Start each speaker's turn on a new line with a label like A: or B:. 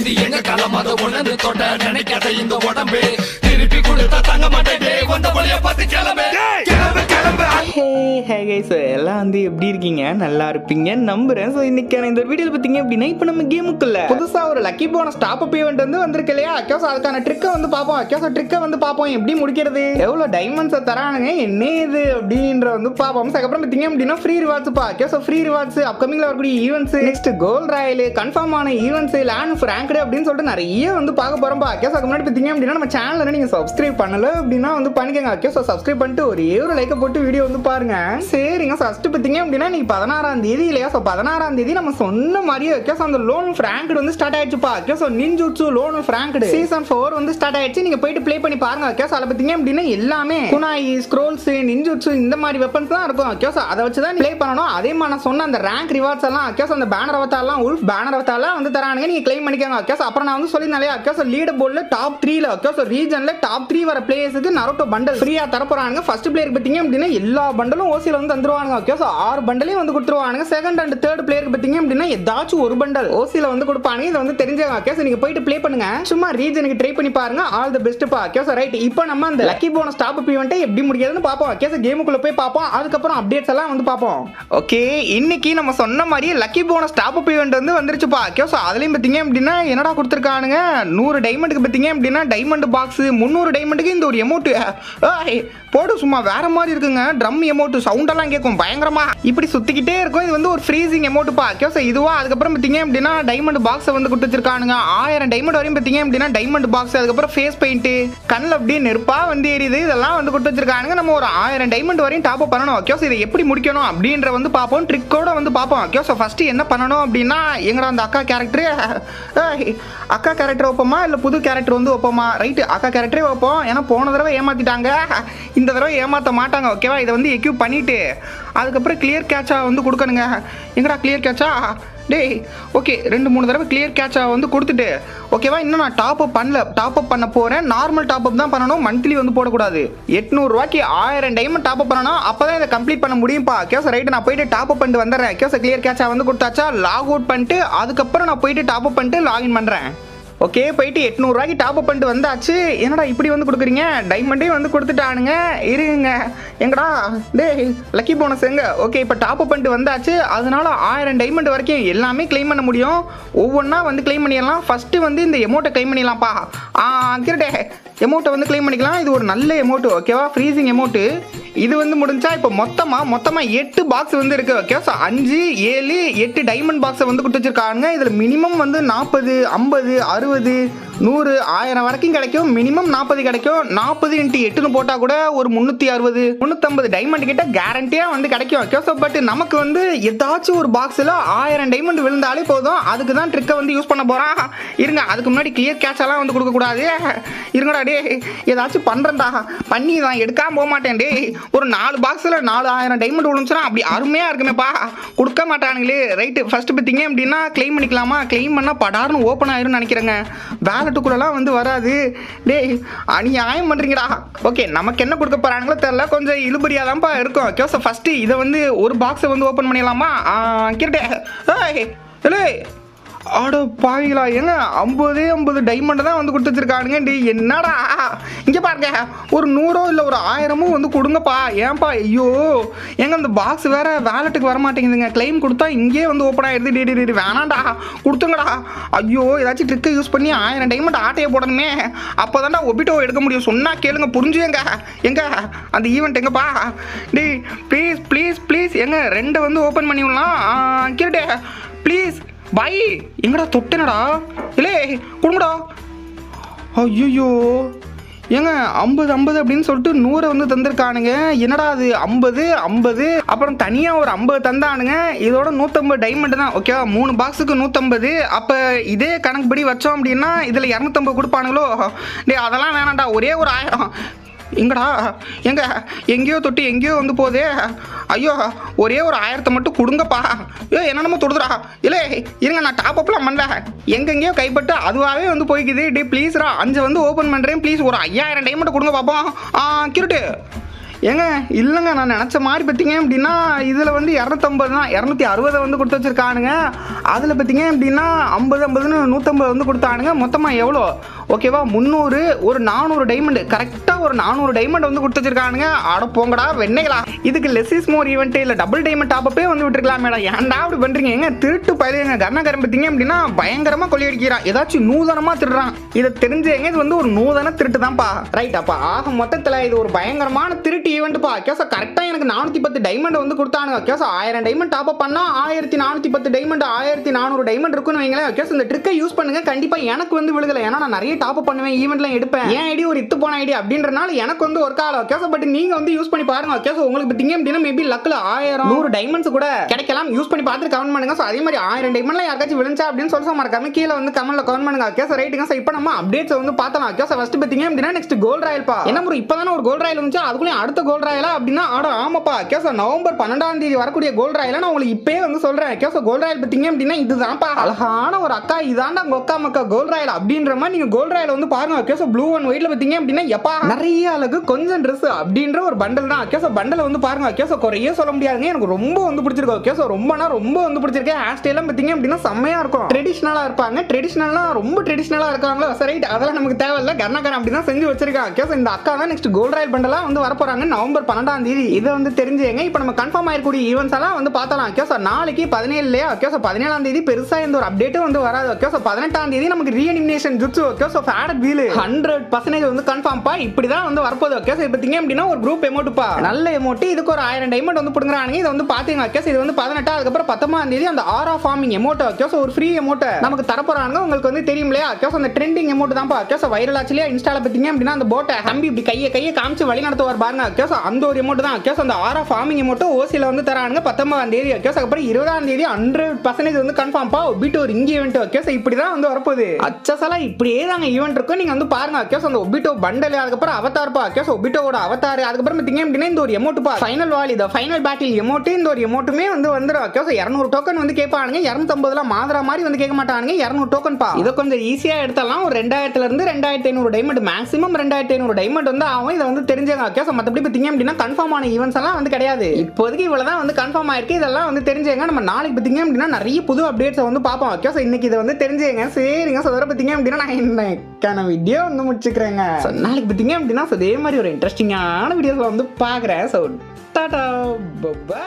A: இது எங்க காலம் அதை உணர்ந்து தொட்ட நினைக்காத இந்த உடம்பு திருப்பி கொடுத்தா தங்க மாட்டேன் வந்த வழிய பார்த்து கிளம்பு கிளம்பு கிளம்பு.
B: எல்லாம் வந்து எப்படி இருக்கீங்க? நல்லா இருப்பீங்க நம்புறேன். ஸோ இன்னைக்கான இந்த வீடியோவில் பார்த்தீங்க அப்படின்னா இப்போ நம்ம கேமுக்குள்ள புதுசாக ஒரு lucky bonus top up event வந்து வந்திருக்கு இல்லையா? அக்கோஸ் அதுக்கான ட்ரிக்கை வந்து பார்ப்போம். அக்கோஸ் ட்ரிக்கை வந்து பார்ப்போம் எப்படி முடிக்கிறது, எவ்வளோ டைமண்ட்ஸை தரானுங்க, என்ன இது அப்படின்ற வந்து பார்ப்போம். அதுக்கப்புறம் பார்த்தீங்க அப்படின்னா ஃப்ரீ ரிவார்ட்ஸ்ப்பா. அக்கோஸ் ஃப்ரீ ரிவார்ட்ஸ் அப்கமிங்ல வரக்கூடிய events, next gold royal, confirm ஆன ஈவெண்ட்ஸ், லேண்ட் ரேங்க்டு அப்படின்னு சொல்லிட்டு நிறைய வந்து பார்க்க போறோம்ப்பா. அக்கோஸ் அதுக்கு முன்னாடி பார்த்தீங்க அப்படின்னா நம்ம சேனல் நீங்க சப்ஸ்கிரைப் பண்ணல அப்படின்னா வந்து பண்ணிக்கோங்க. அக்கோஸ் சப்ஸ்கிரைப் பண்ணிட்டு ஒரே ஒரு லைக்கை போட்டு வீடியோ வந்து பாருங்க. சரிங்க, ஃபர்ஸ்ட் பார்த்தீங்க அப்படின்னா நீங்க 16ஆம் தேதி இல்லையா? ஸோ 16ஆம் தேதி நம்ம சொன்ன மாதிரியே அக்கோஸ் அந்த லோன் ஃப்ராங்க்டு வந்து ஸ்டார்ட் ஆயிடுச்சுப்பா. அக்கோஸ் நின்ஜுட்சு லோன் ஃப்ராங்க்டு சீசன் 4 வந்து ஸ்டார்ட் ஆயிடுச்சு. நீங்க போயிட்டு ப்ளே பண்ணி பாருங்க. அக்கோஸ் அதை பார்த்தீங்க அப்படின்னா எல்லாமே குனாயி, ஸ்க்ரோல்ஸ், நின்ஜுட்சு இந்த மாதிரி வெப்பன்ஸ் தான் இருக்கும். அக்கோஸ் அதை வச்சு தான் ப்ளே பண்ணணும். அதே மாதிரி நான் சொன்ன அந்த ரேங்க் ரிவார்ட்ஸ் எல்லாம் அக்கோஸ் அந்த பேனர் அவத்தாலாம் உல்ஃப் பேனர் அவத்தாலாம் வந்து தரானுங்க. நீங்க கிளைம் பண்ணிக்கோங்க. அக்கோஸ் அப்புறம் நான் வந்து சொல்லியிருந்தாலே அக்கோஸ் லீடர் போர்ட்ல டாப் 3ல அக்கோஸ் ரீஜன்ல டாப் 3 வர பிளேயர்ஸ்க்கு நருட்டோ பண்டல் ஃப்ரீயா தரப்போறாங்க. ஃபர்ஸ்ட் பிளேயருக்கு பார்த்தீங்க அப்படின்னா எல்லா பண்டலும் ஓசில வந்து தந்துருவாங்க. அக்கோஸ் 6 பண்டலையும் வந்து கொடுத்துருவாங்க. செகண்ட் அண்ட் தேர்ட் பிளேயருக்கு பார்த்தீங்க அப்படின்னா ஏதாச்சும் ஒரு பண்டல் ஓசில வந்து கொடுப்பாங்க. இதை வந்து தெரிஞ்சவங்க அக்கோஸ் நீங்க போயிட்டு ப்ளே பண்ணுங்க. சும்மா ரீஜனுக்கு ட்ரை பண்ணி பாருங்க. ஆல் தி பெஸ்ட் பா அக்கோஸ். ரைட், இப்போ நம்ம அந்த லக்கி போனஸ் டாப் அப் ஈவென்ட்டை எப்படி முடிக்கிறதுன்னு பார்ப்போம். அக்கோஸ் கேமுக்குள்ள போய் பார்ப்போம். அதுக்கப்புறம் அப்டேட்ஸ் எல்லாம் வந்து பார்ப்போம். ஓகே, இன்னைக்கு நம்ம சொன்ன மாதிரி lucky bonus top up event வந்து வந்துருச்சுப்பா. அக்கோஸ் அதுலயும் பார்த்தீங்க அப்படின்னா என்னடா கொடுத்துருக்கானுங்க, 100 டைமண்டுக்கு பார்த்தீங்க அப்படின்னா டைமண்ட் பாக்ஸ், 300 டைமண்டுக்கு இந்த ஒரு எமௌண்ட் போடு. சும்மா வேற மாதிரி இருக்குங்க. ட்ரம் எமௌண்ட் சவுண்ட் எல்லாம் கேட்கும் பயங்கரமா, இப்படி சுத்திக்கிட்டே இருக்கும். இது வந்து ஒரு ஃப்ரீசிங் எமௌண்ட்ப்பா அக்கோஸ் இதுவா. அதுக்கப்புறம் பார்த்தீங்க அப்படின்னா டைமண்ட் பாக்ஸை வந்து கொடுத்து வச்சிருக்கானுங்க. 1000 டைமண்ட் வரையும் பார்த்தீங்க அப்படின்னா டைமண்ட் பாக்ஸ். அதுக்கப்புறம் ஃபேஸ் பெயிண்ட், கண்ணில் அப்படியே நெருப்பா வந்து எரியுது. இதெல்லாம் வந்து கொடுத்து வச்சிருக்கானுங்க. நம்ம ஒரு 1000 டைமண்ட் வரையும் டாப் அப் பண்ணணும். அக்கோஸ் இதை எப்படி முடிக்கணும் அப்படின்ற வந்து பார்ப்போம். ட்ரிக்கோட வந்து பார்ப்போம். அக்கோஸ் ஃபர்ஸ்ட் என்ன பண்ணணும் அப்படின்னா எங்கடா அந்த அக்கா கேரக்டர் வைப்போமா இல்லை புது கேரக்டர் வந்து வைப்போமா? ரைட்டு, அக்கா கேரக்டரே வைப்போம். ஏன்னா போன தடவை ஏமாத்திட்டாங்க, இந்த தடவை ஏமாற்ற மாட்டாங்க. ஓகேவா? இதை வந்து எக்யூப் பண்ணிட்டு அதுக்கப்புறம் கிளியர் கேட்சா வந்து கொடுக்கணுங்க. எங்கடா கிளியர் கேட்சா? டேய் ஓகே, 2-3 தடவை கிளியர் கேட்சா வந்து கொடுத்துட்டு ஓகேவா? இன்னும் நான் டாப் அப் பண்ண போகிறேன். நார்மல் டாப் அப் தான் பண்ணணும், மந்த்லி வந்து போடக்கூடாது. 800 ரூபாய்க்கு 1000 டைமண்ட் டாப் அப் பண்ணணும். அப்போ தான் இதை கம்ப்ளீட் பண்ண முடியும்ப்பா. கேஸ் ரைட்டு, நான் போயிட்டு டாப் அப் பண்ணிட்டு வந்துடுறேன். கேஸ் கிளியர் கேட்சா வந்து கொடுத்தாச்சா, லாக் அவுட் பண்ணிட்டு அதுக்கப்புறம் நான் போயிட்டு டாப் அப் பண்ணிட்டு லாகின் பண்ணுறேன். ஓகே, போயிட்டு 800 ரூபாய்க்கு டாப் அப் பண்ணிட்டு வந்தாச்சு. என்னடா இப்படி வந்து கொடுக்குறீங்க? டைமண்டே வந்து கொடுத்துட்டானுங்க. இருங்க, எங்கடா டே லக்கி போனஸ் எங்க? ஓகே, இப்போ டாப் அப் பண்ணிட்டு வந்தாச்சு. அதனால 1000 டைமண்ட் வரைக்கும் எல்லாமே கிளைம் பண்ண முடியும். ஒவ்வொன்றா வந்து கிளைம் பண்ணிடலாம். ஃபர்ஸ்ட் வந்து இந்த எமௌண்ட்டை கிளைம் பண்ணிடலாம்ப்பா. கிரட்டே எமௌண்ட்டை வந்து கிளைம் பண்ணிக்கலாம். இது ஒரு நல்ல எமௌண்ட் ஓகேவா? ஃப்ரீசிங் எமௌண்ட்டு இது வந்து முடிஞ்சா இப்போ மொத்தமாக 8 பாக்ஸ் வந்து இருக்கு. ஓகே, ஸோ 5, 7, 8 டைமண்ட் பாக்ஸை வந்து கொடுத்து வச்சிருக்காங்க. இதில் மினிமம் வந்து 40, 50, 60, 100, 1000 வரைக்கும் கிடைக்கும். மினிமம் 40 கிடைக்கும். 40 × 8ன்னு போட்டால் கூட ஒரு 360, 350 டைமண்ட் கிட்ட கேரண்டியாக வந்து கிடைக்கும். ஓகே, ஸோ பட் நமக்கு வந்து ஏதாச்சும் ஒரு பாக்ஸில் 1000 டைமண்ட் விழுந்தாலே போதும். அதுக்கு தான் ட்ரிக்கை வந்து யூஸ் பண்ண போகிறான். இருங்க, அதுக்கு முன்னாடி கிளியர் கேட்செல்லாம் வந்து கொடுக்கக்கூடாது. இருங்கடா டே, ஏதாச்சும் பண்ணுறேன்டா, பண்ணி தான் எடுக்காமல் போக மாட்டேன் டே. ஒரு 4 பாக்ஸில் 4000 டைமண்ட் விழுந்துச்சுன்னா அப்படி அருமையாக இருக்குமேப்பா. கொடுக்க மாட்டானுங்களே. ரைட்டு, ஃபர்ஸ்ட் பார்த்தீங்க அப்படின்னா கிளைம் பண்ணிக்கலாமா? கிளைம் பண்ணால் படார்னு ஓப்பன் ஆயிரும்னு நினைக்கிறேங்க. வேலட்டுக்குள்ளெல்லாம் வந்து வராது. டேய் அநியாயம் பண்ணுறீங்கடா. ஓகே, நமக்கு என்ன கொடுக்க போகிறாங்களோ தெரில, கொஞ்சம் இழுபறியாக தான்ப்பா இருக்கும். ஓகே, ஸோ ஃபஸ்ட்டு இதை வந்து ஒரு பாக்ஸை வந்து ஓப்பன் பண்ணிடலாமா? கிட்டே இல்லை ஆடோ பாவிங்களா, ஏங்க 50 டைமண்ட் தான் வந்து கொடுத்து வச்சிருக்கானுங்க. டி என்னடா இங்கே பாருங்க, ஒரு 100 இல்லை ஒரு 1000 வந்து கொடுங்கப்பா. ஏன்பா? ஐயோ ஏங்க அந்த பாக்ஸ் வேற வேலட்டுக்கு வர மாட்டேங்குதுங்க. கிளைம் கொடுத்தா இங்கேயே வந்து ஓப்பன் ஆயிடுது. டி வேணாண்டா, கொடுத்துங்கடா. ஐயோ, ஏதாச்சும் ட்ரிக்கை யூஸ் பண்ணி 1000 டைமண்ட் ஆட்டையை போடணுமே. அப்போ தான்டா ஒபிட்டோ எடுக்க முடியும். சொன்னால் கேளுங்க, புரிஞ்சுங்க. எங்க அந்த ஈவெண்ட் எங்கப்பா? டி ப்ளீஸ் எங்க 2 வந்து ஓப்பன் பண்ணி விடலாம். கேட்டே ப்ளீஸ் பை. எங்கடா தொட்டனடா? இல்லை கொடுங்கடா. ஐயோ ஏங்க 50 அப்படின்னு சொல்லிட்டு 100 வந்து தந்திருக்கானுங்க. என்னடா அது 50 அப்புறம் தனியாக ஒரு 50 தந்தானுங்க. இதோட 150 டைமண்ட் தான். ஓகேவா? 3 பாக்ஸுக்கு 150. அப்போ இதே கணக்குப்படி வச்சோம் அப்படின்னா இதில் 250 கொடுப்பானுங்களோ? டே அதெல்லாம் வேணாண்டா, ஒரே ஒரு 1000. எங்கடா எங்கேயோ தொட்டு எங்கேயோ வந்து போதே. ஐயோ, ஒரே ஒரு 1000 மட்டும் கொடுங்கப்பா. என்னென்னமோ தொடுதுடா. இல்லை இருங்க, நான் டாப் அப்லாம் பண்ணல. எங்கெங்கேயோ கைப்பட்டு அதுவாகவே வந்து போய்க்குது. டே ப்ளீஸ்ரா, 5 வந்து ஓப்பன் பண்ணுறேன் ப்ளீஸ். ஒரு 5000 டைமண்ட் கொடுங்க பார்ப்போம். கிருட்டு ஏங்க இல்லைங்க, நான் நினச்ச மாதிரி பார்த்தீங்க அப்படின்னா இதில் வந்து 250 தான், 260 வந்து கொடுத்து வச்சிருக்கானுங்க. அதில் பார்த்தீங்க அப்படின்னா 50 150 வந்து கொடுத்தானுங்க. மொத்தமாக எவ்வளோ ஓகேவா 300 ஒரு 400 டைமண்ட், கரெக்டாக ஒரு 400 டைமண்ட் வந்து கொடுத்து வச்சிருக்கானுங்க. ஆட போங்கடா வெண்ணைகளா, இதுக்கு லெஸ் இஸ் மோர் ஈவெண்ட் இல்லை டபுள் டைமண்ட் டாப்பே வந்து விட்டுருக்கலாம் மேடம். ஏன்டா அப்படி பண்ணுறீங்க? எங்க திருட்டு பயிலுங்க கர்ணாகரன் பார்த்தீங்க அப்படின்னா பயங்கரமாக கொள்ளையடிக்கிறான், ஏதாச்சும் நூதனமாக திருடுறான். இதை தெரிஞ்சுங்க, இது வந்து ஒரு நூதன திருட்டு தான்ப்பா. ரைட் அப்பா, ஆக மொத்தத்தில் இது ஒரு பயங்கரமான திருட்டு ஈவெண்ட்ப்பா. கேச கரெக்டாக எனக்கு 410 டைமண்ட் வந்து கொடுத்தானுங்க. கேச 1000 டைமண்ட் டாப் அப் பண்ணா 1410 டைமண்ட் 1400 டைமண்ட் இருக்குன்னு வைங்களேன். கேச இந்த ட்ரிக்கை யூஸ் பண்ணுங்க, கண்டிப்பா எனக்கு வந்து விழுகல. ஏன்னா நான் நிறைய டாப் அப் பண்ணுவேன், ஈவெண்ட்லாம் எடுப்பேன். என் ஐடி ஒரு இத்து போன ஐடி அப்படின்றனால எனக்கு வந்து ஒர்க் ஆகல. கேச பட் நீங்க வந்து யூஸ் பண்ணி பாருங்க. கேச உங்களுக்கு பார்த்தீங்க அப்படின்னா மேபி லக்ல 1000 100 டைமண்ட்ஸ் கூட கிடைக்கலாம். யூஸ் பண்ணி பார்த்துட்டு கமெண்ட் பண்ணுங்க. ஸோ அதே மாதிரி 1000 டைமண்ட்லாம் யாருக்காச்சும் விழுந்துச்சா அப்படின்னு சொல்ல மறக்காம கீழே வந்து கமெண்ட்ல கமெண்ட் பண்ணுங்க. கேச ரைட்டுங்க. இப்போ நம்ம அப்டேட்ஸ் வந்து பார்த்தலாம். கேச ஃபர்ஸ்ட் பார்த்தீங்க அப்படின்னா நெக்ஸ்ட் கோல்ட் ராயல் பா. என்ன ப்ரோ இப்பதானே ஒரு கோல்ட் ராயல் வந்துச்சு, அதுக்குள்ளே அடுத்த கோல்ட் ராயலா அப்படின்னா ஆட ஆமாப்பா. கேச நவம்பர் 12ஆம் தேதி வரக்கூடிய கோல்ட் ராயல நான் உங்களுக்கு இப்பயே வந்து சொல்றேன். கேச கோல்ட் ராயல் பார்த்தீங்க அப்படின்னா இதுதான்ப்பா அழகான ஒரு அக்கா, இதாண்டா கொக்கா மக்கா கோல்ட் ராயல் அப்படின்ற மாதிரி நீங்க கோல்ட் ராயல் வந்து பாருங்க. கேச ப்ளூ அண்ட் ஒயிட்ல பார்த்தீங்க அப்படின்னா எப்பா நிறைய அழகு கொஞ்சம் ட்ரெஸ் அப்படின்ற ஒரு பண்டல் தான். கேச பண்டல் வந்து பாருங்க. கேச குறையே சொல்ல முடியாதுங்க, எனக்கு ரொம்ப வந்து பிடிச்சிருக்கு. கேச ரொம்ப வந்து பிடிச்சிருக்கு. ஹேர் ஸ்டைலாம் பார்த்தீங்க அப்படின்னா செம்மையா இருக்கும், ட்ரெடிஷனலா இருப்பாங்க. ட்ரெடிஷனலா ரொம்ப ட்ரெடிஷனலா இருக்காங்களா ரைட், அதெல்லாம் நமக்கு தேவையில்ல. கர்ணாகரன் அப்படி தான் செஞ்சு வச்சிருக்காங்க. கேச இந்த அக்கா தான் நெக்ஸ்ட் கோல்ட் ராயல் பண்டலா வந்து வரப்போறாங்க நவம்பர் 12ஆம் தேதி. இதை வந்து தெரிஞ்சுங்க. இப்போ நம்ம கன்ஃபார்ம் ஆயிருக்கூடிய ஈவெண்ட்ஸ் எல்லாம் வந்து பார்த்தலாம். கேச நாளைக்கு 17 இல்லையா? கேச 17ஆம் தேதி பெருசா எந்த ஒரு அப்டேட்டும் வந்து வராது. கேச 18ஆம் தேதி நமக்கு ரீஅனிமேஷன் ஜுட்சு கேச ஃபேடட் வீல் 100% வந்து கன்ஃபார்ம் பா. இப்படி தான் வந்து வரப்போகுது. கேச பார்த்தீங்க அப்படின்னா ஒரு குரூப் எமோட் பா, நல்ல எமோட். இதுக்கு ஒரு 1000 டைமண்ட் வந்து புடுங்கறானுங்க. இதை வந்து பாத்தீங்க. கேச இது வந்து 18 அதுக்கப்புறம் 19ஆம் தேதி அந்த ஆரா ஃபார்மிங் எமோட் கேச ஒரு ஃப்ரீ எமோட் நமக்கு தரப்போறாங்க. உங்களுக்கு வந்து தெரியும் இல்லையா? கேச அந்த ட்ரெண்டிங் எமோட் தான் பா. கேச வைரல் ஆச்சுலையா இன்ஸ்டால பார்த்தீங்க அப்படின்னா அந்த போட்டை ஹம்பி இப்படி கையை காமிச்சு வழி நடத்துவார் பாருங்க. கேச அந்த ஒரு எமோட் தான். கேச அந்த ஆரா ஃபார்மிங் எமோட் ஓசில வந்து தரானுங்க 19ஆம் தேதி. கேச அப்புறம் 20ஆம் தேதி 100% வந்து கன்ஃபார்ம் பா. ஒபிட்டோ ரிங் ஈவென்ட் கேச இப்படி தான் வந்து வரப்போகுது. அச்சசலா இப்படியே தாங்க ஈவென்ட் இருக்கும். நீங்க வந்து பாருங்க. கேச அந்த ஒபிட்டோ பண்டல், அதுக்கப்புறம் அவதார் பா. கேச ஒபிட்டோட அவதார், அதுக்கப்புறம் பார்த்தீங்க அப்படின்னா இந்த ஒரு எமோட் பா ஃபைனல் வால், இந்த ஃபைனல் பேட்டில் எமோட், இந்த ஒரு எமோட்டுமே வந்து வந்துடும். கேச 200 டோக்கன் வந்து கேட்பானுங்க. 250 மாதரா மாதிரி வந்து கேட்க மாட்டானுங்க. 200 டோக்கன் பா. இதை கொஞ்சம் ஈஸியா எடுத்தலாம். ஒரு 2000 இருந்து 2500 டைமண்ட், மேக்ஸிமம் 2500 டைமண்ட் வந்து ஆகும். இதை வந்து தெரிஞ்சுங்க. கேச மற்றபடி பார்த்தீங்க அப்படின்னா கன்ஃபார்ம் ஆன ஈவெண்ட்ஸ் எல்லாம் வந்து கிடையாது. இப்போதைக்கு இவ்வளவுதான் வந்து கன்ஃபார்ம் ஆயிருக்கு. இதெல்லாம் வந்து தெரிஞ்சுங்க. நம்ம நாளைக்கு பார்த்தீங்க அப்படின்னா நிறைய புது அப்டேட்ஸ் வந்து பார்ப்போம். கேச இன்னைக்கு இதை வந்து தெரிஞ்சுங்க. சரிங்க. ஸோ அதோட பார்த்தீங்க அப்படின்னா நான் இன்னைக்கான வீடியோ வந்து முடிச்சுக்கிறேங்க. ஸோ நாளைக்கு பார்த்தீங்க அப்படின்னா இதே மாதிரி ஒரு இன்ட்ரெஸ்டிங்கான வீடியோஸ்ல வந்து பார்க்குறேன். So tata by.